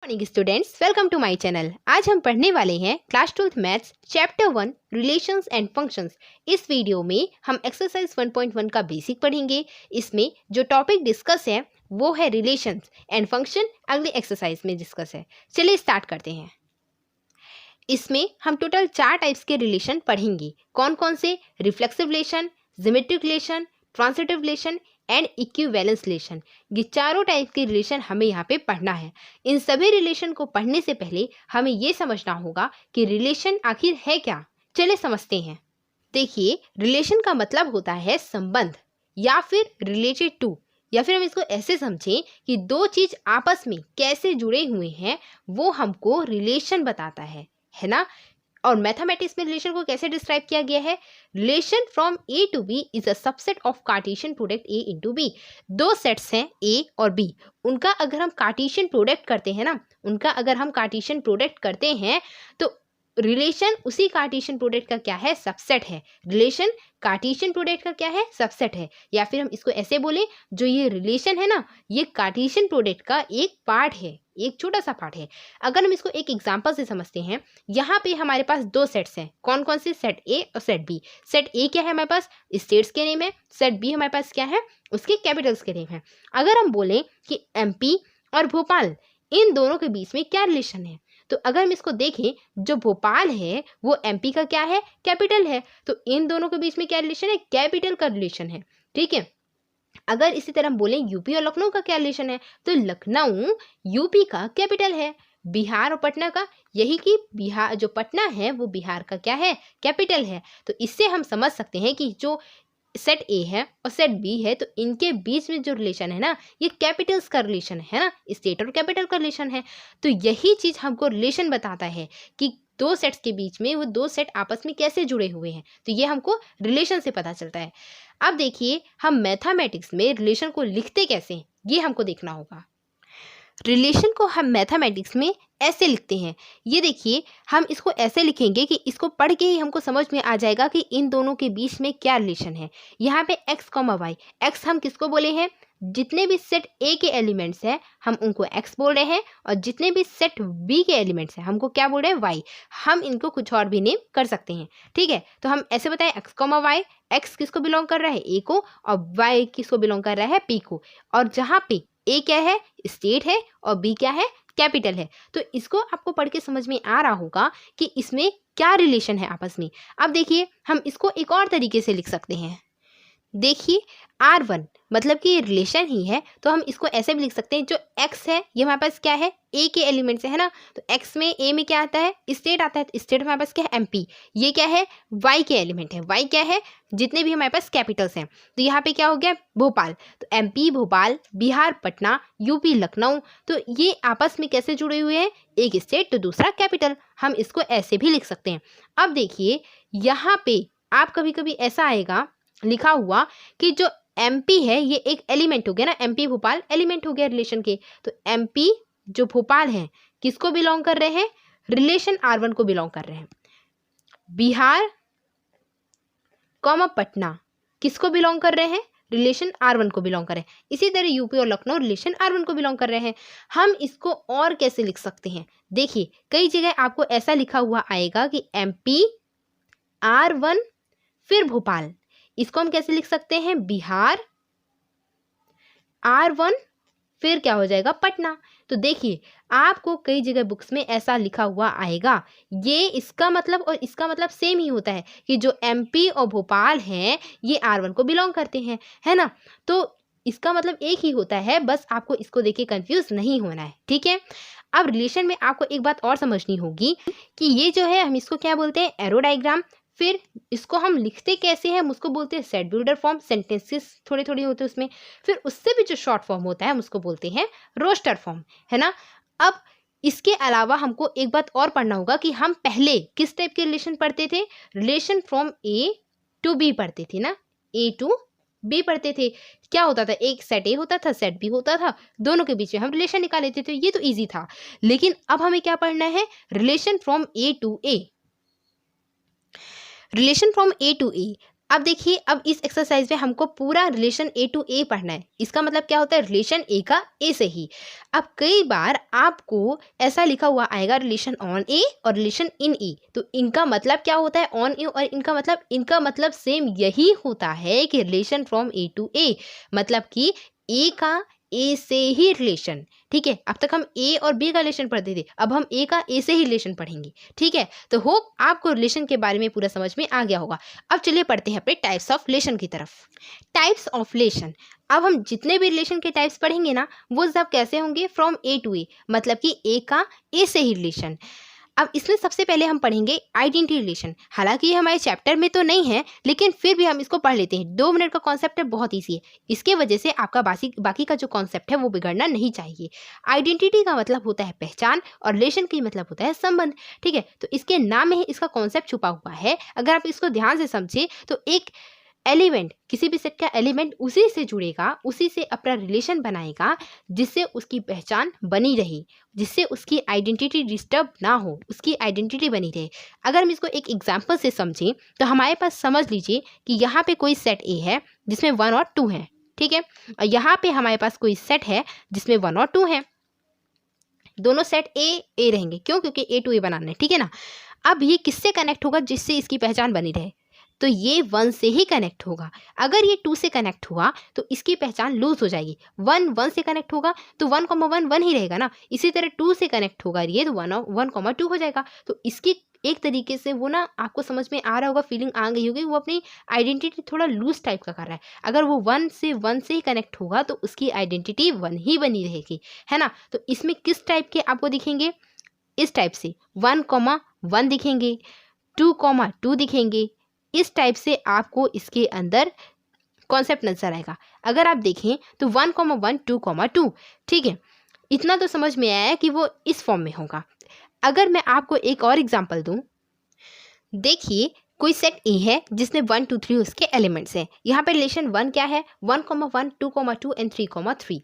Morning students, welcome to my channel. आज हम पढ़ने वाले हैं class 12th maths chapter 1 relations and functions. इस वीडियो में हम एक्सरसाइज 1.1 का बेसिक पढ़ेंगे। इसमें जो टॉपिक डिस्कस है वो है रिलेशंस एंड फंक्शन। अगली एक्सरसाइज में डिस्कस है। चलिए स्टार्ट करते हैं। इसमें हम टोटल 4 टाइप्स के रिलेशन पढ़ेंगे। कौन कौन से? Reflexive relation, symmetric relation, transitive relation and equivalence relation. ये चारों टाइप के रिलेशन हमें यहाँ पे पढ़ना है। इन सभी रिलेशन को पढ़ने से पहले हमें ये समझना होगा कि रिलेशन आखिर है क्या। चलिए समझते हैं। देखिए, रिलेशन का मतलब होता है संबंध या फिर रिलेटेड टू, या फिर हम इसको ऐसे समझें कि दो चीज आपस में कैसे जुड़े हुए हैं वो हमको रिलेशन बताता है ना। और मैथमेटिक्स में रिलेशन को कैसे डिस्क्राइब किया गया है? Relation from A to B is a subset of Cartesian product A into B. दो सेट्स हैं ए और बी, उनका अगर हम कार्टेशियन प्रोडक्ट करते हैं ना, तो रिलेशन उसी कार्टेशियन प्रोडक्ट का क्या है? सबसेट है। रिलेशन कार्टेशियन प्रोडक्ट का क्या है? सबसेट है। या फिर हम इसको ऐसे बोले, जो ये रिलेशन है ना, ये कार्टेशियन प्रोडक्ट का एक पार्ट है, एक छोटा सा पार्ट है। अगर हम इसको एक एग्जांपल से समझते हैं, यहाँ पे हमारे पास दो सेट्स हैं। कौन कौन से? सेट ए और सेट बी। सेट ए क्या है हमारे पास? स्टेट्स के नेम है। सेट बी हमारे पास क्या है? उसके कैपिटल्स के नेम है। अगर हम बोलें कि एमपी और भोपाल, इन दोनों के बीच में क्या रिलेशन है, तो अगर हम इसको देखें, जो भोपाल है वो एमपी का क्या है? कैपिटल है। तो इन दोनों के बीच में क्या रिलेशन है? कैपिटल का रिलेशन है। ठीक है। अगर इसी तरह हम बोलें यूपी और लखनऊ का क्या रिलेशन है, तो लखनऊ यूपी का कैपिटल है। बिहार और पटना का, यही कि बिहार जो पटना है वो बिहार का क्या है? कैपिटल है। तो इससे हम समझ सकते हैं कि जो सेट ए है और सेट बी है, तो इनके बीच में जो रिलेशन है ना, ये कैपिटल्स का रिलेशन है ना, स्टेट और कैपिटल का रिलेशन है। तो यही चीज हमको रिलेशन बताता है कि दो सेट्स के बीच में वो दो सेट आपस में कैसे जुड़े हुए हैं। तो ये हमको रिलेशन से पता चलता है। अब देखिए, हम मैथमेटिक्स में रिलेशन को लिखते कैसे हैं, ये हमको देखना होगा। रिलेशन को हम मैथमेटिक्स में ऐसे लिखते हैं। ये देखिए, हम इसको ऐसे लिखेंगे कि इसको पढ़ के ही हमको समझ में आ जाएगा कि इन दोनों के बीच में क्या रिलेशन है। यहाँ पे एक्स कॉमा वाई, एक्स हम किसको बोले हैं? जितने भी सेट ए के एलिमेंट्स हैं हम उनको एक्स बोल रहे हैं, और जितने भी सेट बी के एलिमेंट्स हैं हमको क्या बोल रहे हैं? वाई। हम इनको कुछ और भी नेम कर सकते हैं। ठीक है। तो हम ऐसे बताएं, एक्स कॉमा वाई, एक्स किसको बिलोंग कर रहा है? ए को, और वाई किसको बिलोंग कर रहा है? पी को। और जहाँ पे ए क्या है? स्टेट है, और बी क्या है? कैपिटल है। तो इसको आपको पढ़ के समझ में आ रहा होगा कि इसमें क्या रिलेशन है आपस में। अब देखिए, हम इसको एक और तरीके से लिख सकते हैं। देखिए, R1 मतलब कि ये रिलेशन ही है, तो हम इसको ऐसे भी लिख सकते हैं, जो x है ये हमारे पास क्या है? a के एलिमेंट है ना। तो x में a में क्या आता है? स्टेट आता है। तो स्टेट हमारे पास क्या है? MP। ये क्या है? y के एलिमेंट है। y क्या है? जितने भी हमारे पास कैपिटल्स हैं। तो यहाँ पे क्या हो गया? भोपाल। तो MP भोपाल, बिहार पटना, यूपी लखनऊ। तो ये आपस में कैसे जुड़े हुए हैं? एक स्टेट तो दूसरा कैपिटल। हम इसको ऐसे भी लिख सकते हैं। अब देखिए, यहाँ पे आप कभी कभी ऐसा आएगा लिखा हुआ कि जो MP है ये एक एलिमेंट हो गया ना, MP भोपाल एलिमेंट हो गया रिलेशन के। तो MP जो भोपाल है किसको बिलोंग कर रहे हैं? रिलेशन R1 को बिलोंग कर रहे हैं। बिहार कॉमा पटना किसको बिलोंग कर रहे हैं? रिलेशन R1 को बिलोंग कर रहे हैं। इसी तरह यूपी और लखनऊ रिलेशन R1 को बिलोंग कर रहे हैं। हम इसको और कैसे लिख सकते हैं? देखिए, कई जगह आपको ऐसा लिखा हुआ आएगा कि MP R1 फिर भोपाल। इसको हम कैसे लिख सकते हैं? बिहार R1 फिर क्या हो जाएगा? पटना। तो देखिए, आपको कई जगह बुक्स में ऐसा लिखा हुआ आएगा। ये इसका मतलब और इसका मतलब सेम ही होता है कि जो MP और भोपाल हैं ये R1 को बिलोंग करते हैं, है ना। तो इसका मतलब एक ही होता है, बस आपको इसको देख के कंफ्यूज नहीं होना है। ठीक है। अब रिलेशन में आपको एक बात और समझनी होगी कि ये जो है, हम इसको क्या बोलते हैं? Arrow diagram. फिर इसको हम लिखते कैसे हैं? हम उसको बोलते हैं सेट बिल्डर फॉर्म। सेंटेंसेस थोड़े थोड़े होते हैं उसमें। फिर उससे भी जो शॉर्ट फॉर्म होता है हम उसको बोलते हैं रोस्टर फॉर्म, है ना। अब इसके अलावा हमको एक बात और पढ़ना होगा कि हम पहले किस टाइप के रिलेशन पढ़ते थे? Relation from A to B पढ़ते थे ना, A टू B पढ़ते थे। क्या होता था? एक सेट ए होता था, सेट बी होता था, दोनों के बीच में हम रिलेशन निकाल लेते थे। ये तो ईजी था। लेकिन अब हमें क्या पढ़ना है? Relation from A to A. Relation from A to A. अब देखिए, अब इस एक्सरसाइज में हमको पूरा रिलेशन ए टू ए पढ़ना है। इसका मतलब क्या होता है, रिलेशन ए का ए से ही। अब कई बार आपको ऐसा लिखा हुआ आएगा रिलेशन ऑन ए और रिलेशन इन ए, तो इनका मतलब क्या होता है ऑन ए और इनका मतलब सेम यही होता है कि रिलेशन फ्रॉम ए टू ए, मतलब कि ए का ए से ही रिलेशन। ठीक है, अब तक हम ए और बी का रिलेशन पढ़ते थे, अब हम ए का ए से ही रिलेशन पढ़ेंगे। ठीक है, तो होप आपको रिलेशन के बारे में पूरा समझ में आ गया होगा। अब चलिए पढ़ते हैं अपने टाइप्स ऑफ रिलेशन की तरफ। टाइप्स ऑफ रिलेशन, अब हम जितने भी रिलेशन के टाइप्स पढ़ेंगे ना, वो सब कैसे होंगे, फ्रॉम ए टू ए, मतलब कि ए का ए से ही रिलेशन। अब इसमें सबसे पहले हम पढ़ेंगे आइडेंटिटी रिलेशन। हालांकि ये हमारे चैप्टर में तो नहीं है, लेकिन फिर भी हम इसको पढ़ लेते हैं। 2 मिनट का कॉन्सेप्ट है, बहुत ईजी है। इसके वजह से आपका बाकी का जो कॉन्सेप्ट है वो बिगड़ना नहीं चाहिए। आइडेंटिटी का मतलब होता है पहचान और रिलेशन का मतलब होता है संबंध। ठीक है, तो इसके नाम में ही इसका कॉन्सेप्ट छुपा हुआ है। अगर आप इसको ध्यान से समझे तो एक एलिमेंट, किसी भी सेट का एलिमेंट उसी से जुड़ेगा, उसी से अपना रिलेशन बनाएगा, जिससे उसकी पहचान बनी रहे, जिससे उसकी आइडेंटिटी डिस्टर्ब ना हो, उसकी आइडेंटिटी बनी रहे। अगर हम इसको एक एग्जांपल से समझें तो हमारे पास समझ लीजिए कि यहाँ पे कोई सेट ए है जिसमें 1 और 2 है। ठीक है, और यहाँ पे हमारे पास कोई सेट है जिसमें 1 और 2 है। दोनों सेट ए रहेंगे, क्यों, क्योंकि ए टू ए बनाना है। ठीक है ना। अब ये किससे कनेक्ट होगा जिससे इसकी पहचान बनी रहे, तो ये 1 से ही कनेक्ट होगा। अगर ये 2 से कनेक्ट हुआ तो इसकी पहचान लूज हो जाएगी। 1 से कनेक्ट होगा तो 1,1 ही रहेगा ना। इसी तरह 2 से कनेक्ट होगा ये तो 1,2 हो जाएगा। तो इसकी एक तरीके से वो ना, आपको समझ में आ रहा होगा, फीलिंग आ गई होगी, वो अपनी आइडेंटिटी थोड़ा लूज टाइप का कर रहा है। अगर वो 1 से ही कनेक्ट होगा तो उसकी आइडेंटिटी 1 ही बनी रहेगी, है ना। तो इसमें किस टाइप के आपको दिखेंगे, इस टाइप से 1,1 दिखेंगे, 2,2 दिखेंगे। इस टाइप से आपको इसके अंदर कॉन्सेप्ट नजर आएगा। अगर आप देखें तो 1,1 2,2। ठीक है, इतना तो समझ में आया कि वो इस फॉर्म में होगा। अगर मैं आपको एक और एग्जांपल दूं, देखिए कोई सेट ए है जिसमें 1 2 3 उसके एलिमेंट्स हैं। यहाँ पे रिलेशन 1 क्या है, 1,1 2,2 एंड 3,3।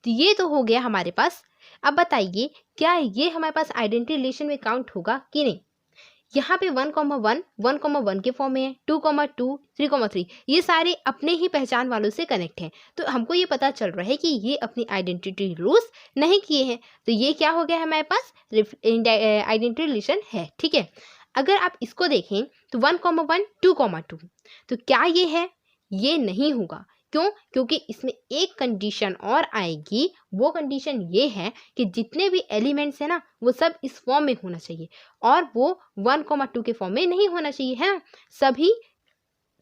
तो ये तो हो गया हमारे पास। अब बताइए क्या ये हमारे पास आइडेंटिटी रिलेशन में काउंट होगा कि नहीं। यहाँ पे 1,1 के फॉर्म में है, 2,2 3,3, ये सारे अपने ही पहचान वालों से कनेक्ट हैं। तो हमको ये पता चल रहा है कि ये अपनी आइडेंटिटी लूज नहीं किए हैं। तो ये क्या हो गया हमारे पास, आइडेंटिटी रिलेशन है। ठीक है, अगर आप इसको देखें तो 1,1 2,2, तो क्या ये है, ये नहीं होगा। क्यों, क्योंकि इसमें एक कंडीशन और आएगी। वो कंडीशन ये है कि जितने भी एलिमेंट्स हैं ना, वो सब इस फॉर्म में होना चाहिए, और वो 1,2 के फॉर्म में नहीं होना चाहिए, है ना। सभी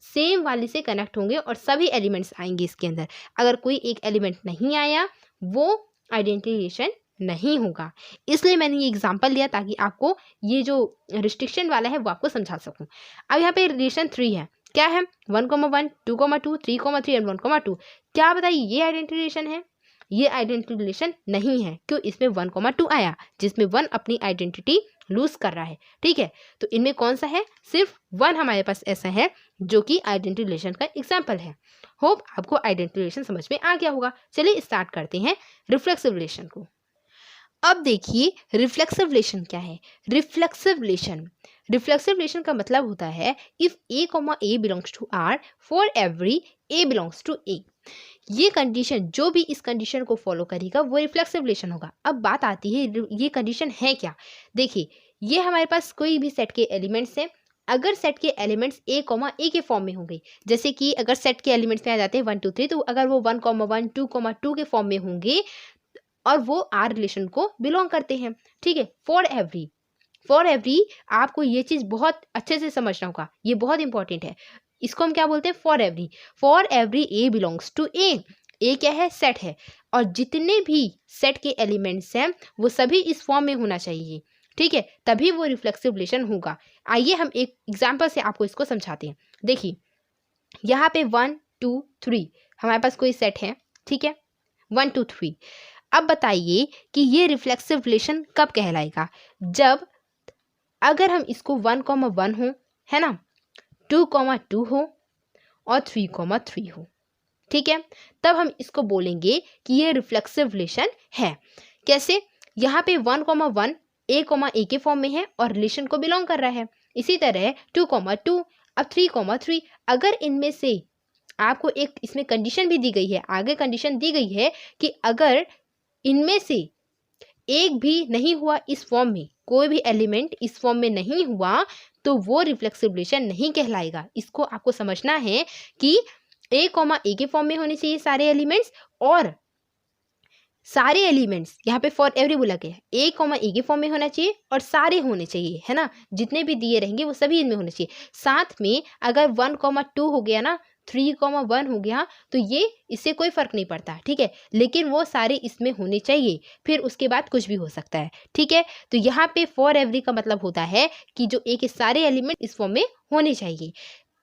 सेम वाले से कनेक्ट होंगे और सभी एलिमेंट्स आएंगे इसके अंदर। अगर कोई एक एलिमेंट नहीं आया, वो आइडेंटिटी रिलेशन नहीं होगा। इसलिए मैंने ये एग्जांपल लिया ताकि आपको ये जो रिस्ट्रिक्शन वाला है वो आपको समझा सकूं। अब यहाँ पे रिलेशन 3 है, क्या है, 1,1 2,2 3,3 एंड 1,2। क्या बताइए ये आइडेंटिटी रिलेशन है, ये आइडेंटिटी रिलेशन नहीं है। क्यों, इसमें 1,2 आया जिसमें 1 अपनी आइडेंटिटी लूज कर रहा है। ठीक है, तो इनमें कौन सा है, सिर्फ 1 हमारे पास ऐसा है जो कि आइडेंटिटी रिलेशन का एग्जाम्पल है। होप आपको आइडेंटिटी रिलेशन समझ में आ गया होगा। चलिए स्टार्ट करते हैं रिफ्लेक्सिव रिलेशन को। अब देखिए रिफ्लेक्सिव रिलेशन क्या है। रिफ्लेक्सिव रिलेशन का मतलब होता है if A, belongs to R for every A belongs to A। ये कंडीशन, जो भी इस कंडीशन को फॉलो करेगा वो रिफ्लेक्सिव रिलेशन होगा। अब बात आती है ये कंडीशन है क्या। देखिए ये हमारे पास कोई भी सेट के एलिमेंट्स हैं। अगर सेट के एलिमेंट्स A, के फॉर्म में होंगे, जैसे कि अगर सेट के एलिमेंट्स में आ जाते हैं 1 2 3, तो अगर वो 1,1 2,2 के फॉर्म में होंगे और वो आर रिलेशन को बिलोंग करते हैं। ठीक है, फॉर एवरी आपको ये चीज बहुत अच्छे से समझना होगा, ये बहुत इंपॉर्टेंट है। इसको हम क्या बोलते हैं, for every A belongs to A क्या है, सेट है, और जितने भी सेट के एलिमेंट्स हैं वो सभी इस फॉर्म में होना चाहिए। ठीक है, तभी वो रिफ्लेक्सिव रिलेशन होगा। आइए हम एक एग्जाम्पल से आपको इसको समझाते हैं। देखिए यहाँ पे 1 2 3 हमारे पास कोई सेट है। ठीक है, 1 2 3। अब बताइए कि ये रिफ्लेक्सिव रिलेशन कब कहलाएगा, जब अगर हम इसको 1,1 हो, है ना, 2,2 हो और 3,3 हो। ठीक है, तब हम इसको बोलेंगे कि ये रिफ्लेक्सिव रिलेशन है। कैसे, यहाँ पे 1,1 A, के फॉर्म में है और रिलेशन को बिलोंग कर रहा है। इसी तरह 2,2 अब 3,3 अगर इनमें से आपको एक इसमें कंडीशन भी दी गई है, आगे कंडीशन दी गई है कि अगर इनमें से एक भी नहीं हुआ इस फॉर्म में, कोई भी एलिमेंट इस फॉर्म में नहीं हुआ तो वो रिफ्लेक्सिव रिलेशन नहीं कहलाएगा। इसको आपको समझना है कि ए के फॉर्म में होने चाहिए सारे एलिमेंट्स, और सारे एलिमेंट्स यहाँ पे फॉर एवरी बोला गया है, ए के फॉर्म में होना चाहिए और सारे होने चाहिए, है ना, जितने भी दिए रहेंगे वो सभी इनमें होने चाहिए। साथ में अगर 1,2 हो गया ना, 3,1 हो गया, तो ये इससे कोई फर्क नहीं पड़ता, ठीक है, लेकिन वो सारे इसमें होने चाहिए, फिर उसके बाद कुछ भी हो सकता है, ठीक है। तो यहाँ पे फॉर एवरी का मतलब होता है कि जो ए के सारे एलिमेंट इस फॉर्म में होने चाहिए।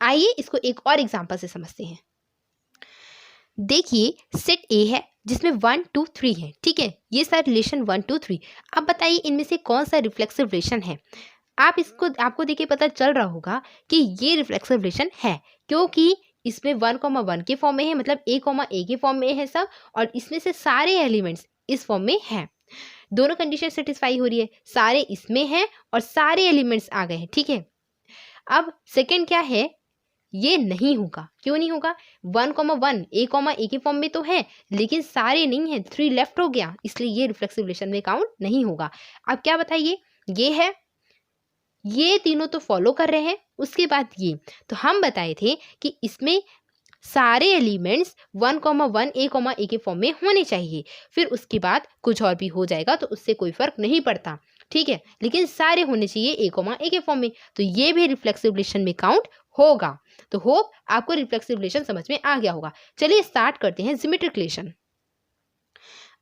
आइए इसको एक और एग्जाम्पल से समझते हैं। देखिए सेट ए है जिसमें 1, 2, 3 है, ठीक है, ये सारे रिलेशन 1, 2, 3। अब बताइए इनमें से कौन सा रिफ्लेक्सिव रिलेशन है। आपको देखिए पता चल रहा होगा कि ये रिफ्लेक्सिव रिलेशन है, क्योंकि इसमें 1,1 के फॉर्म में है, मतलब ए के फॉर्म में है सब, और इसमें से सारे एलिमेंट्स इस फॉर्म में हैं। दोनों कंडीशन सेटिस्फाई हो रही है, सारे इसमें हैं और सारे एलिमेंट्स आ गए हैं, ठीक है। अब सेकेंड क्या है, ये नहीं होगा। क्यों नहीं होगा? 1,1 ए के फॉर्म में तो है, लेकिन सारे नहीं है, 3 लेफ्ट हो गया, इसलिए ये रिफ्लेक्सिव रिलेशन में काउंट नहीं होगा। अब क्या बताइए, ये है, ये तीनों तो फॉलो कर रहे हैं, उसके बाद ये, तो हम बताए थे कि इसमें सारे एलिमेंट्स 1,1 ए के फॉर्म में होने चाहिए, फिर उसके बाद कुछ और भी हो जाएगा तो उससे कोई फर्क नहीं पड़ता, ठीक है, लेकिन सारे होने चाहिए ए के फॉर्म में, तो ये भी रिफ्लेक्सिव रिलेशन में काउंट होगा। तो होप आपको रिफ्लेक्सिव रिलेशन समझ में आ गया होगा। चलिए स्टार्ट करते हैं जियोमेट्रिक रिलेशन।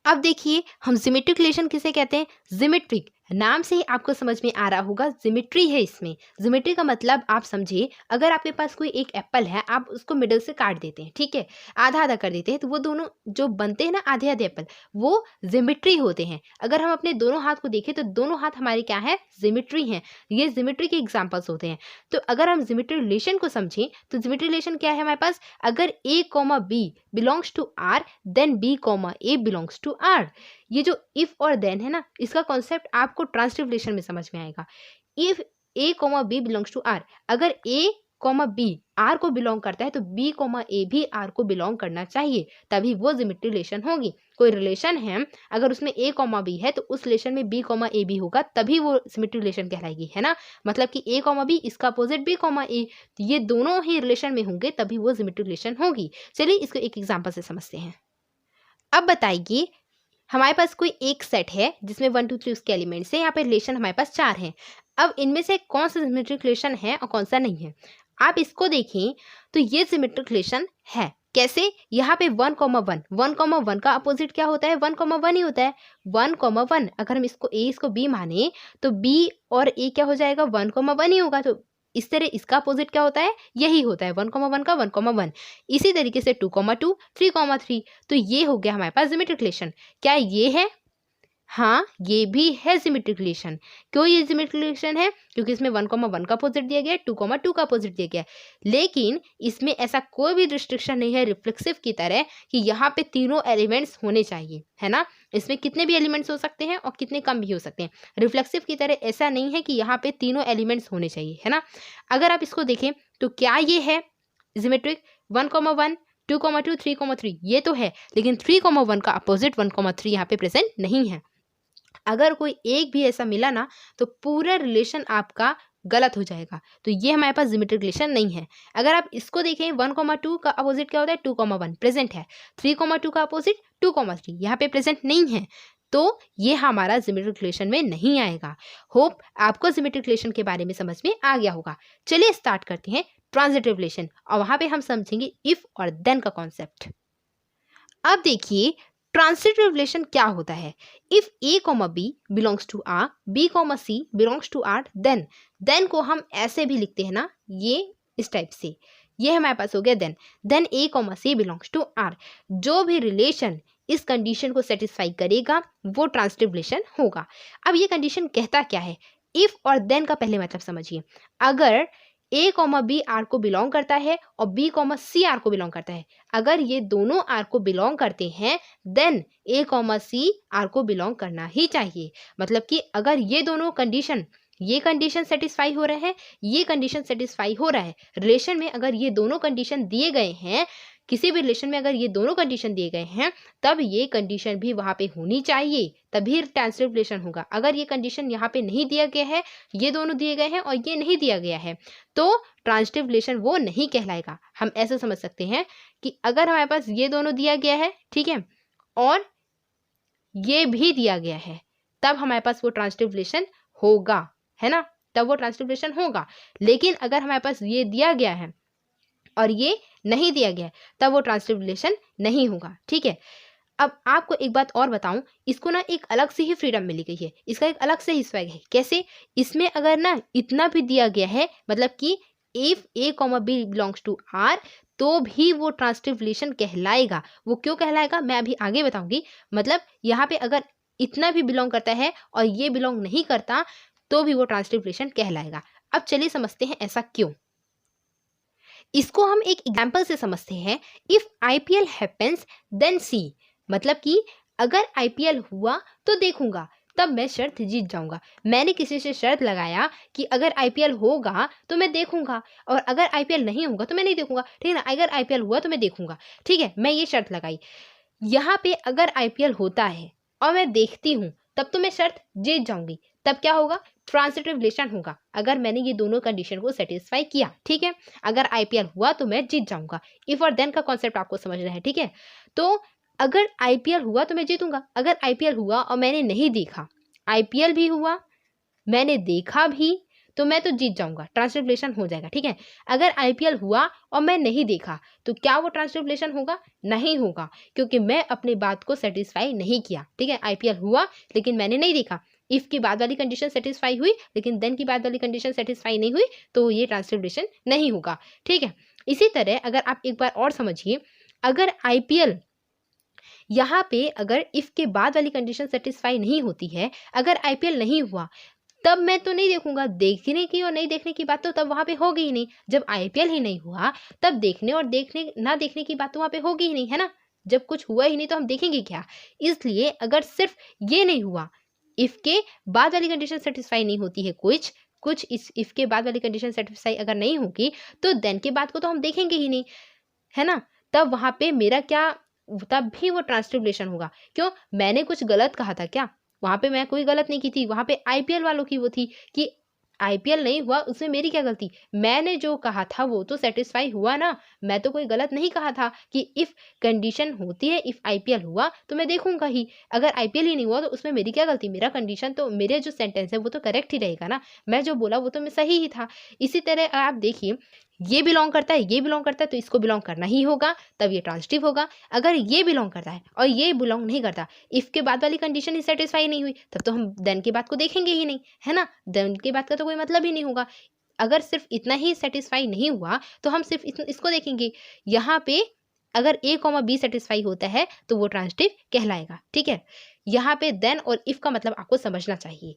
अब देखिए हम जियोमेट्रिक रिलेशन किसे कहते हैं, जियोमेट्रिक, नाम से ही आपको समझ में आ रहा होगा जियोमेट्री है इसमें। जियोमेट्री का मतलब आप समझिए, अगर आपके पास कोई एक एप्पल है, आप उसको मिडल से काट देते हैं, ठीक है, आधा आधा कर देते हैं, तो वो दोनों जो बनते हैं ना आधे आधे एप्पल, वो जियोमेट्री होते हैं। अगर हम अपने दोनों हाथ को देखें तो दोनों हाथ हमारे क्या है, जियोमेट्री हैं, ये जियोमेट्री के एग्जाम्पल्स होते हैं। तो अगर हम जियोमेट्री रिलेशन को समझें तो जियोमेट्री रिलेशन क्या है हमारे पास, अगर A B belongs to R then B A belongs to R. ये जो इफ और देन है ना, इसका कॉन्सेप्ट आपको ट्रांसिटिव रिलेशन में समझ में आएगा। If A B belongs to R, अगर ए बी आर को बिलोंग करता है तो बी ए भी आर को बिलोंग करना चाहिए, तभी वो जियोमेट्रिक रिलेशन होगी। कोई रिलेशन है, अगर उसमें ए बी है तो उस रिलेशन में बी ए भी होगा, तभी वो जियोमेट्रिक रिलेशन कहलाएगी, है ना। मतलब कि ए बी इसका अपोजिट बी ए, ये दोनों ही रिलेशन में होंगे तभी वो जियोमेट्रिक रिलेशन होगी। चलिए इसको एक एग्जाम्पल से समझते हैं। अब बताइए हमारे पास कोई एक सेट है जिसमें 1, 2, 3 उसके एलिमेंट्स है, यहाँ पे रिलेशन हमारे पास 4 हैं। अब इनमें से कौन सा जियोमेट्रिक रिलेशन है और कौन सा नहीं है, आप इसको देखें तो ये जियोमेट्रिक रिलेशन है। कैसे? यहाँ पे 1,1 का अपोजिट क्या होता है, 1,1 ही होता है। 1,1 अगर हम इसको बी माने तो बी और ए क्या हो जाएगा, 1,1 ही होगा। तो इस तरह इसका अपोजिट क्या होता है, यही होता है 1,1 का 1,1। इसी तरीके से 2,2 3,3, तो ये हो गया हमारे पास जियोमेट्रिक रिलेशन। क्या ये है? हाँ, ये भी है जियोमेट्रिक रिलेशन। क्यों ये जियोमेट्रिक रिलेशन है? क्योंकि इसमें 1,1 का अपोजिट दिया गया है, 2,2 का अपोजिट दिया गया है, लेकिन इसमें ऐसा कोई भी रिस्ट्रिक्शन नहीं है रिफ्लेक्सिव की तरह कि यहाँ पे तीनों एलिमेंट्स होने चाहिए, है ना। इसमें कितने भी एलिमेंट्स हो सकते हैं और कितने कम भी हो सकते हैं। रिफ्लेक्सिव की तरह ऐसा नहीं है कि यहाँ पे तीनों एलिमेंट्स होने चाहिए, है ना। अगर आप इसको देखें तो क्या ये है जियोमेट्रिक, 1,1 2,2 3,3 ये तो है, लेकिन 3,1 का अपोजिट 1,3 यहाँ पे प्रेजेंट नहीं है। अगर कोई एक भी ऐसा मिला ना तो पूरा रिलेशन आपका गलत हो जाएगा, तो ये हमारे पास जियोमेट्रिक रिलेशन नहीं है। अगर आप इसको देखें 1,2 का अपोजिट क्या होता है, 2,1 प्रेजेंट है, 3,2 का अपोजिट 2,3 यहाँ पे प्रेजेंट नहीं है, तो ये हमारा जियोमेट्रिक रिलेशन में नहीं आएगा। होप आपको जियोमेट्रिक रिलेशन के बारे में समझ में आ गया होगा। चलिए स्टार्ट करते हैं ट्रांजिटिव रिलेशन, और वहां पे हम समझेंगे इफ और देन का कॉन्सेप्ट। अब देखिए ट्रांजिटिव रिलेशन क्या होता है। If A B belongs to R, B C belongs to R, then को हम ऐसे भी लिखते हैं ना, ये इस टाइप से, ये हमारे पास हो गया then A C belongs to R. जो भी रिलेशन इस कंडीशन को सेटिस्फाई करेगा वो ट्रांजिटिव रिलेशन होगा। अब ये कंडीशन कहता क्या है, इफ और देन का पहले मतलब समझिए। अगर ए बी आर को बिलोंग करता है और बी सी आर को बिलोंग करता है, अगर ये दोनों आर को बिलोंग करते हैं देन ए सी आर को बिलोंग करना ही चाहिए। मतलब कि अगर ये दोनों कंडीशन ये कंडीशन सेटिस्फाई हो रहा है, ये कंडीशन सेटिस्फाई हो रहा है। रिलेशन में अगर ये दोनों कंडीशन दिए गए हैं, किसी भी रिलेशन में अगर ये दोनों कंडीशन दिए गए हैं, तब ये कंडीशन भी वहां पे होनी चाहिए, तभी ट्रांसिटिव रिलेशन होगा। अगर ये कंडीशन यहाँ पे नहीं दिया गया है, ये दोनों दिए गए हैं और ये नहीं दिया गया है, तो ट्रांसिटिव रिलेशन वो नहीं कहलाएगा। हम ऐसे समझ सकते हैं कि अगर हमारे पास ये दोनों दिया गया है, ठीक है, और ये भी दिया गया है, तब हमारे पास वो ट्रांसिटिव रिलेशन होगा, है ना, तब वो ट्रांसिटिव रिलेशन होगा। लेकिन अगर हमारे पास ये दिया गया है और ये नहीं दिया गया है, तब वो ट्रांसिटिव रिलेशन नहीं होगा, ठीक है। अब आपको एक बात और बताऊं, इसको ना एक अलग से ही फ्रीडम मिली गई है, इसका एक अलग से ही स्वैग है। कैसे? इसमें अगर ना इतना भी दिया गया है, मतलब कि if A comma B belongs to R, तो भी वो ट्रांसिटिव रिलेशन कहलाएगा। वो क्यों कहलाएगा मैं अभी आगे बताऊंगी। मतलब यहाँ पे अगर इतना भी बिलोंग करता है और ये बिलोंग नहीं करता, तो भी वो ट्रांसिटिव रिलेशन कहलाएगा। अब चलिए समझते हैं ऐसा क्यों। इसको हम एक एग्जाम्पल से समझते हैं। इफ आईपीएल हैपेंस देन सी, मतलब कि अगर आईपीएल हुआ तो देखूंगा, तब मैं शर्त जीत जाऊंगा। मैंने किसी से शर्त लगाया कि अगर आईपीएल होगा तो मैं देखूंगा, और अगर आईपीएल नहीं होगा तो मैं नहीं देखूंगा, ठीक है ना। अगर आईपीएल हुआ तो मैं देखूंगा, ठीक है, मैं ये शर्त लगाई। यहाँ पे अगर आईपीएल होता है और मैं देखती हूँ, तब तो मैं शर्त जीत जाऊंगी। तब क्या होगा? ट्रांसिटिव रिलेशन होगा, अगर मैंने ये दोनों कंडीशन को सेटिस्फाई किया, ठीक है। अगर आईपीएल हुआ तो मैं जीत जाऊंगा। इफ और देन का कॉन्सेप्ट आपको समझना है, ठीक है। तो अगर आईपीएल हुआ तो मैं जीतूंगा, अगर आईपीएल हुआ और मैंने नहीं देखा, आईपीएल भी हुआ मैंने देखा भी, तो मैं तो जीत जाऊंगा, ट्रांसिटिव रिलेशन हो जाएगा, ठीक है। अगर आईपीएल हुआ और मैं नहीं देखा, तो क्या वो ट्रांसिटिव रिलेशन होगा? नहीं होगा, क्योंकि मैं अपनी बात को सेटिस्फाई नहीं किया, ठीक है। आईपीएल हुआ लेकिन मैंने नहीं देखा, इफ की बाद वाली कंडीशन सेटिस्फाई हुई लेकिन देन की बाद वाली कंडीशन सेटिस्फाई नहीं हुई, तो ये ट्रांसिटिव रिलेशन नहीं होगा, ठीक है। इसी तरह अगर आप एक बार और समझिए, अगर आईपीएल यहाँ पे अगर इफ के बाद वाली कंडीशन सेटिस्फाई नहीं होती है, अगर आईपीएल नहीं हुआ, तब मैं तो नहीं देखूंगा। देखने की और नहीं देखने की बात तो तब वहां पे होगी ही नहीं। जब आईपीएल ही नहीं हुआ, तब देखने और देखने ना देखने की बात तो वहां पे होगी ही नहीं, है ना। जब कुछ हुआ ही नहीं तो हम देखेंगे क्या। इसलिए अगर सिर्फ ये नहीं हुआ, इफ के बाद वाली कंडीशन सेटिस्फाई नहीं होती है, कुछ इस इफ के बाद वाली कंडीशन सेटिस्फाई अगर नहीं होगी, तो देन के बाद को तो हम देखेंगे ही नहीं, है ना। तब वहां पे मेरा क्या, तब भी वो ट्रांसिटिव रिलेशन होगा। क्यों? मैंने कुछ गलत कहा था क्या? वहां पे मैं कोई गलत नहीं की थी, वहां पे आईपीएल वालों की वो थी कि आईपीएल नहीं हुआ, उसमें मेरी क्या गलती। मैंने जो कहा था वो तो सेटिस्फाई हुआ ना, मैं तो कोई गलत नहीं कहा था कि इफ कंडीशन होती है, इफ आईपीएल हुआ तो मैं देखूंगा ही, अगर आईपीएल ही नहीं हुआ तो उसमें मेरी क्या गलती। मेरा कंडीशन तो, मेरे जो सेंटेंस है वो तो करेक्ट ही रहेगा ना, मैं जो बोला वो तो मैं सही ही था। इसी तरह आप देखिए, ये बिलोंग करता है, ये बिलोंग करता है, तो इसको बिलोंग करना ही होगा, तब ये ट्रांसिटिव होगा। अगर ये बिलोंग करता है और ये बिलोंग नहीं करता, इफ के बाद वाली कंडीशन ही सेटिस्फाई नहीं हुई, तब तो हम देन के बाद को देखेंगे ही नहीं, है ना। देन के बाद का तो कोई मतलब ही नहीं होगा। अगर सिर्फ इतना ही सेटिस्फाई नहीं हुआ, तो हम सिर्फ इसको देखेंगे। यहाँ पे अगर ए कॉमा बी सेटिस्फाई होता है तो वो ट्रांसिटिव कहलाएगा, ठीक है। यहाँ पे देन और इफ का मतलब आपको समझना चाहिए।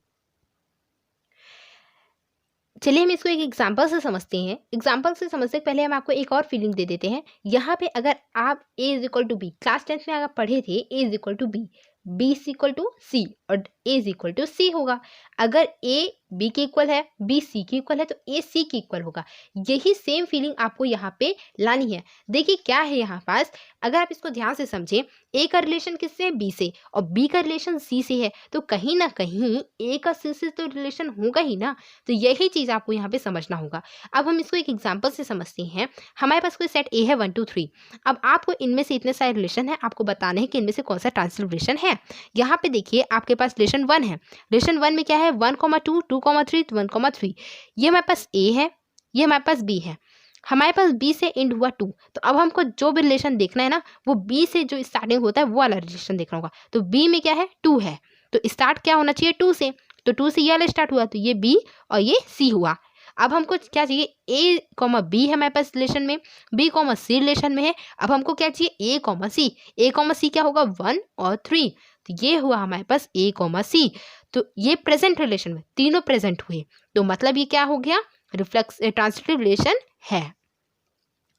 चलिए हम इसको एक एग्जाम्पल से समझते हैं। एग्जाम्पल से समझने से पहले हम आपको एक और फीलिंग दे देते हैं। यहाँ पे अगर आप A is equal to B, class 10th में अगर पढ़े थे A is equal to B, B is equal to C और A is equal to C होगा। अगर ए बी के इक्वल है, बी सी के इक्वल है, तो ए सी के इक्वल होगा। यही सेम फीलिंग आपको यहाँ पे लानी है। देखिए क्या है यहाँ पास, अगर आप इसको ध्यान से समझे, ए का रिलेशन किससे है? बी से, और बी का रिलेशन सी से है, तो कहीं ना कहीं ए का सी से तो रिलेशन होगा ही ना। तो यही चीज आपको यहाँ पे समझना होगा। अब हम इसको एक एग्जाम्पल से समझते हैं। हमारे पास कोई सेट ए है 1 2 3। अब आपको इनमें से इतने सारे रिलेशन है, आपको बताना है कि इनमें से कौन सा ट्रांसिटिव रिलेशन है। यहाँ पे देखिए आपके पास रिलेशन 1 है। रिलेशन 1 में क्या है? 1, 2, 2, 3, 1, 3। ये हमारे पास ए है, ये हमारे पास बी है। हमारे पास बी से एंड हुआ 2, तो अब हमको जो भी रिलेशन देखना है ना, वो बी से जो स्टार्टिंग होता है वो वाला रिलेशन देखना होगा। तो बी में क्या है? 2 है, तो स्टार्ट क्या होना चाहिए? 2 से। तो 2 से ये वाला स्टार्ट हुआ, तो ये बी और ये सी हुआ। अब हमको क्या चाहिए? ए कॉमा बी है हमारे पास रिलेशन में, बी कॉमा सी रिलेशन में है। अब हमको क्या चाहिए? ए कॉमा सी। ए कॉमा सी क्या होगा? 1 और 3। तो ये हुआ हमारे पास ए कॉमा सी। तो ये प्रेजेंट रिलेशन में तीनों प्रेजेंट हुए, तो मतलब ये क्या हो गया? रिफ्लेक्स ट्रांसिटिव रिलेशन है।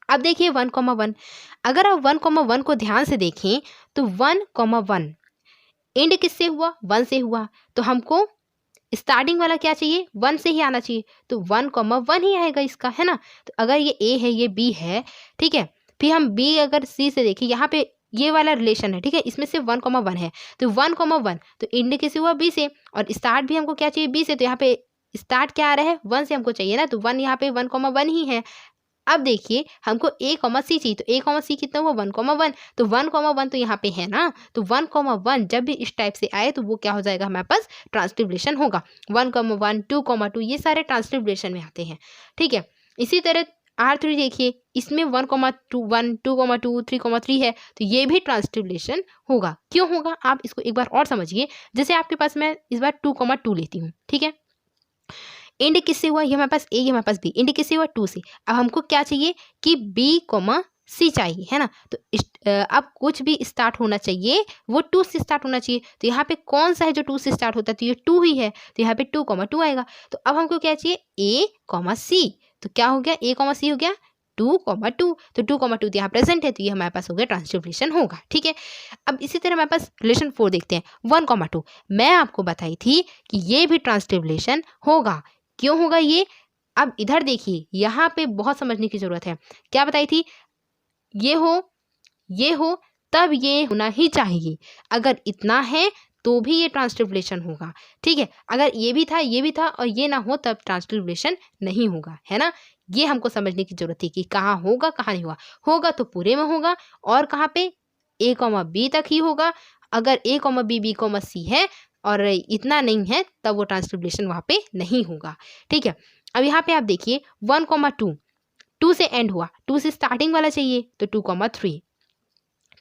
अब देखिए 1, 1। अगर आप 1, 1 को ध्यान से देखें, तो 1, 1 एंड किससे हुआ? 1 से हुआ। तो हमको स्टार्टिंग वाला क्या चाहिए, 1 से ही आना चाहिए, तो 1,1 ही आएगा इसका, है ना। तो अगर ये ए है, ये बी है, ठीक है, फिर हम बी अगर सी से देखें, यहाँ पे ये वाला रिलेशन है, ठीक है, इसमें से 1,1 है, तो 1,1 तो इंड किसी हुआ बी से, और स्टार्ट भी हमको क्या चाहिए, बी से, तो यहाँ पे स्टार्ट क्या आ रहा है, 1 से हमको चाहिए ना, तो 1 यहाँ पे 1,1 ही है। अब देखिए हमको ए कॉमा सी चाहिए, तो ए कॉमा सी कितना हुआ, 1,1, तो 1,1 तो यहाँ पे है ना, तो 1,1 जब भी इस टाइप से आए तो वो क्या हो जाएगा, हमारे पास ट्रांसलिब्रेशन होगा। 1,1 2,2 ये सारे ट्रांसलिब्रेशन में आते हैं, ठीक है। इसी तरह R3 देखिए, इसमें 1,1 2,2 3,3 है, तो ये भी ट्रांसलिब्रेशन होगा। क्यों होगा, आप इसको एक बार और समझिए। जैसे आपके पास मैं इस बार 2,2 लेती हूँ, ठीक है, इंड किससे हुआ, ये हमारे पास ए, ये हमारे पास बी, इंड किससे हुआ, 2 से। अब हमको क्या चाहिए कि बी कॉमा सी चाहिए, है ना, तो अब कुछ भी स्टार्ट होना चाहिए वो 2 से स्टार्ट होना चाहिए, तो यहाँ पे कौन सा है जो 2 से स्टार्ट होता है, तो ये 2 ही है, तो यहाँ पे 2,2 आएगा। तो अब हमको क्या चाहिए, ए कॉमा सी, तो क्या हो गया, ए कॉमा सी हो गया 2,2, तो 2,2 तो यहाँ प्रेजेंट है, तो ये हमारे पास हो गया ट्रांसलिब्रेशन होगा, ठीक है। अब इसी तरह हमारे पास रिलेशन 4 देखते हैं, 1,2 मैं आपको बताई थी कि ये भी ट्रांसलिब्रेशन होगा। क्यों होगा ये, अब इधर देखिए, यहाँ पे बहुत समझने की जरूरत है। क्या बताई थी, ये हो तब ये होना ही चाहिए, अगर इतना है तो भी ये ट्रांसलिब्रेशन होगा, ठीक है। अगर ये भी था और ये ना हो तब ट्रांसलिब्रेशन नहीं होगा, है ना। ये हमको समझने की जरूरत है कि कहाँ होगा कहाँ नहीं होगा। होगा तो पूरे में होगा, और कहाँ पे, ए कॉमा बी तक ही होगा। अगर ए कॉमा बी, बी कॉमा सी है और इतना नहीं है तब वो ट्रांसलिब्रेशन वहाँ पे नहीं होगा, ठीक है। अब यहाँ पे आप देखिए 1,2 2 से एंड हुआ, 2 से स्टार्टिंग वाला चाहिए, तो 2,3,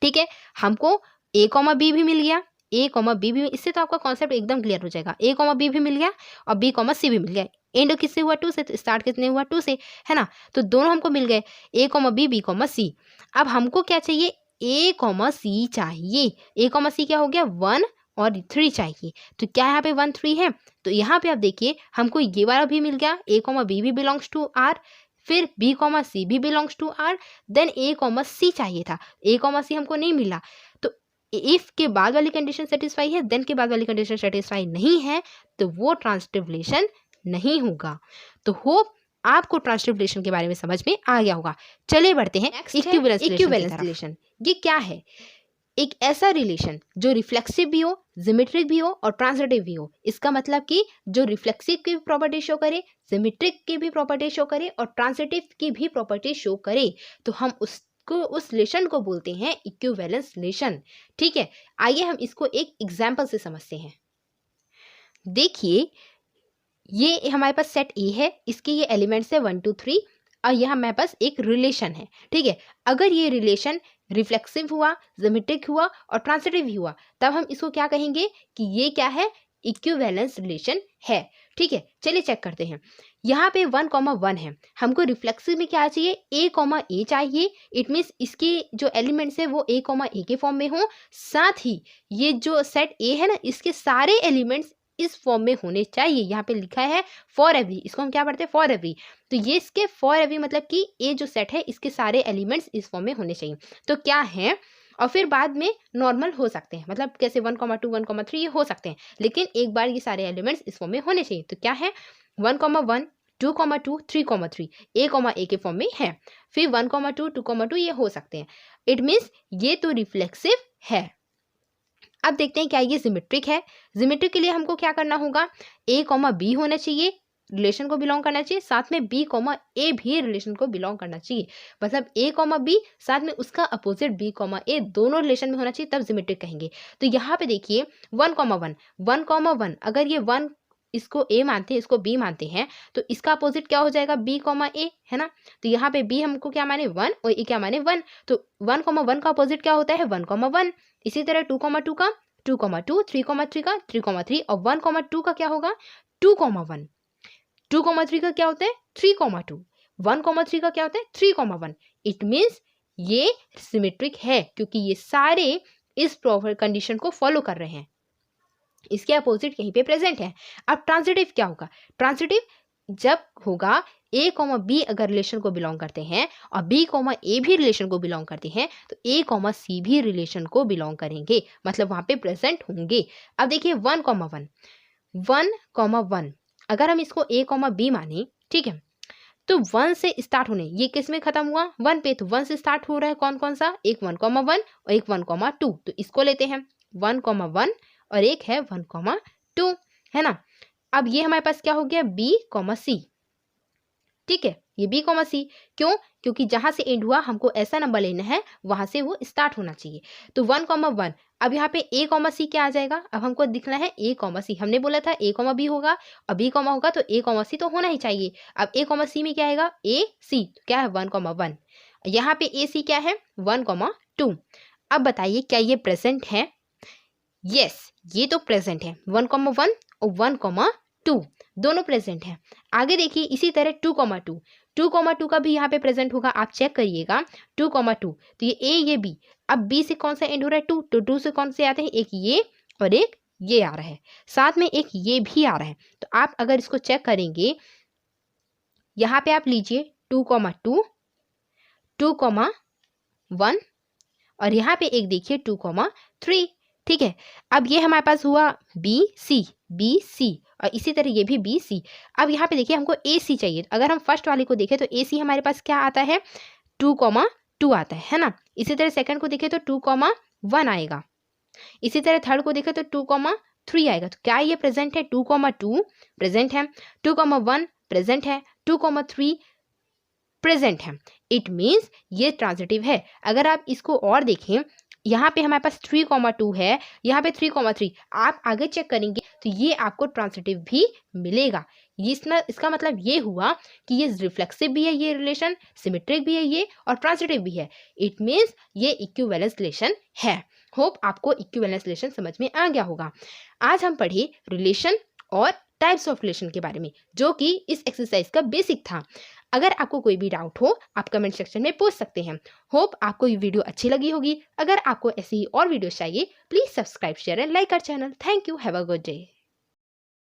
ठीक है। हमको ए कॉमा बी भी मिल गया, ए कॉमा बी भी, इससे तो आपका कॉन्सेप्ट एकदम क्लियर हो जाएगा। ए कॉमा बी भी मिल गया और बी कॉमा सी भी मिल गया। एंड किससे हुआ, 2 से, तो स्टार्ट कितने हुआ, 2 से, है ना। तो दोनों हमको मिल गए, ए कॉमा बी, बी कॉमा सी। अब हमको क्या चाहिए, ए कॉमा सी चाहिए। ए कॉमा सी क्या हो गया, 1 और 3 चाहिए, तो क्या यहाँ पे 1 3 है, तो यहाँ पे आप देखिए हमको ये वाला भी मिल गया, ए कॉमा बी भी बिलोंग्स टू आर, फिर बी कॉमा सी भी belongs to R, then A comma C चाहिए था, ए कॉमा सी हमको नहीं मिला। तो इफ के बाद वाली कंडीशन सेटिस्फाई है, देन के बाद वाली कंडीशन सेटिस्फाई नहीं है, तो वो ट्रांसलिब्रेशन नहीं होगा। तो होप आपको ट्रांसलिब्रेशन के बारे में समझ में आ गया होगा। चलिए बढ़ते हैं इक्विवेलेंस रिलेशन। ये क्या है, एक ऐसा रिलेशन जो रिफ्लेक्सिव भी हो, जिमेट्रिक भी हो और ट्रांजिटिव भी हो। इसका मतलब कि जो रिफ्लेक्सिव की प्रॉपर्टी शो करे, जिमेट्रिक की भी प्रॉपर्टी शो करे और ट्रांजिटिव की भी प्रॉपर्टी शो करे, तो हम उस रिलेशन को बोलते हैं इक्विवेलेंस रिलेशन, ठीक है। आइए हम इसको एक एग्जाम्पल से समझते हैं। देखिए ये हमारे पास सेट ए है, इसके ये एलिमेंट्स है 1 2 3 और यह हमारे पास एक रिलेशन है, ठीक है। अगर ये रिलेशन रिफ्लेक्सिव हुआ, जिमेट्रिक हुआ और ट्रांजिटिव हुआ, तब हम इसको क्या कहेंगे कि ये क्या है, इक्विवेलेंस रिलेशन है, ठीक है। चलिए चेक करते हैं। यहाँ पे 1,1 है, हमको रिफ्लेक्सिव में क्या चाहिए, ए कॉमा ए चाहिए। इट मीन्स इसके जो एलिमेंट्स है वो ए कॉमा ए के फॉर्म में हो, साथ ही ये जो सेट ए है ना, इसके सारे एलिमेंट्स इस फॉर्म में होने चाहिए। यहाँ पे लिखा है फॉर एवरी, इसको हम क्या पढ़ते हैं, फॉर एवरी। तो ये इसके फॉर एवरी मतलब कि ये जो सेट है इसके सारे एलिमेंट्स इस फॉर्म में होने चाहिए। तो क्या है, और फिर बाद में नॉर्मल हो सकते हैं, मतलब कैसे 1,2 1,3 ये हो सकते हैं, लेकिन एक बार ये सारे एलिमेंट्स इस फॉर्म में होने चाहिए। तो क्या है, 1,1 2,2 3,3 ए कॉमा ए के फॉर्म में है, फिर 1,2 2,2 ये हो सकते हैं। इट मीन्स ये तो रिफ्लेक्सिव है। अब देखते हैं क्या ये सिमेट्रिक है। सिमेट्रिक के लिए हमको क्या करना होगा, ए कॉमा बी होना चाहिए, रिलेशन को बिलोंग करना चाहिए, साथ में बी कॉमा ए भी रिलेशन को बिलोंग करना चाहिए। मतलब ए कॉमा बी साथ में उसका अपोजिट बी कॉमा ए दोनों रिलेशन में होना चाहिए, तब सिमेट्रिक कहेंगे। तो यहाँ पे देखिए 1,1 अगर ये 1 इसको ए मानते हैं, इसको बी मानते हैं, तो इसका अपोजिट क्या हो जाएगा, बी कॉमा ए, है ना। तो यहाँ पे बी हमको क्या माने 1 और ए क्या माने 1, तो 1,1 का अपोजिट क्या होता है, 1,1। इसी तरह 2,2 का 2,2 3,3 का 3,3 और 1,2 का क्या होगा 2,1। 2,3 का क्या होता है 3,2। 1,3 का क्या होता है 3,1। इट मीन्स ये सिमेट्रिक है क्योंकि ये सारे इस प्रॉपर कंडीशन को फॉलो कर रहे हैं, इसके अपोजिट कहीं पे प्रेजेंट है। अब ट्रांजिटिव क्या होगा, ट्रांजिटिव जब होगा ए कॉमा बी अगर रिलेशन को बिलोंग करते हैं और बी कॉमा ए भी रिलेशन को बिलोंग करते हैं, तो ए कॉमा सी भी रिलेशन को बिलोंग करेंगे, मतलब वहां पे प्रेजेंट होंगे। अब देखिए 1,1 1,1 अगर हम इसको A, B माने, ठीक है, तो 1 से स्टार्ट होने, ये किस में खत्म हुआ, 1 पे, तो 1 से स्टार्ट हो रहा है कौन कौन सा, एक 1,1 और एक 1,2, तो इसको लेते हैं 1,1 और एक है 1,2, है ना। अब ये हमारे पास क्या हो गया, B, C, ठीक है, ये B, C, क्यों, क्योंकि जहां से एंड हुआ हमको ऐसा नंबर लेना है वहां से वो स्टार्ट होना चाहिए। तो 1,1, अब यहाँ पे A, C क्या आ जाएगा, अब हमको दिखना है A, C, हमने बोला था A, B होगा और B, होगा तो A, C तो होना ही चाहिए। अब A, C में क्या आएगा, A, C, तो क्या है 1,1, यहाँ पे A, C क्या है 1,2। अब बताइए क्या ये प्रेजेंट है, यस, ये तो प्रेजेंट है, 1,1 और 1,2 दोनों प्रेजेंट है। आगे देखिए इसी तरह 2,2, 2,2 का भी यहाँ पे प्रेजेंट होगा, आप चेक करिएगा 2,2, तो ये A, ये B, अब B से कौन सा एंड हो रहा है 2, तो 2 से कौन से आते हैं, एक ये और एक ये आ रहा है, साथ में एक ये भी आ रहा है। तो आप अगर इसको चेक करेंगे, यहाँ पे आप लीजिए 2,2, 2,1 और यहाँ पे एक देखिए 2,3, ठीक है। अब ये हमारे पास हुआ B, C और इसी तरह ये भी B, C। अब यहाँ पे देखिए हमको AC चाहिए, अगर हम फर्स्ट वाले को देखें तो AC हमारे पास क्या आता है 2,2 आता है ना। इसी तरह सेकंड को देखें तो 2,1 आएगा, इसी तरह थर्ड को देखें तो 2,3 आएगा। तो क्या ये प्रेजेंट है, 2,2 प्रेजेंट है, 2,1 प्रेजेंट है, 2,3 प्रेजेंट है, इट मीन्स ये ट्रांजिटिव है। अगर आप इसको और देखें, यहाँ पे हमारे पास 3,2 है, यहाँ पे 3,3, आप आगे चेक करेंगे तो ये आपको ट्रांजिटिव भी मिलेगा। इसका मतलब ये हुआ कि ये रिफ्लेक्सिव भी है, ये रिलेशन सिमेट्रिक भी है ये, और ट्रांजिटिव भी है, इट मीन्स ये इक्विवेलेंस रिलेशन है। होप आपको इक्विवेलेंस रिलेशन समझ में आ गया होगा। आज हम पढ़े रिलेशन और टाइप्स ऑफ रिलेशन के बारे में, जो कि इस एक्सरसाइज का बेसिक था। अगर आपको कोई भी डाउट हो आप कमेंट सेक्शन में पूछ सकते हैं। होप आपको ये वीडियो अच्छी लगी होगी। अगर आपको ऐसी ही और वीडियो चाहिए please subscribe, share and like our channel. Thank you, have a good day.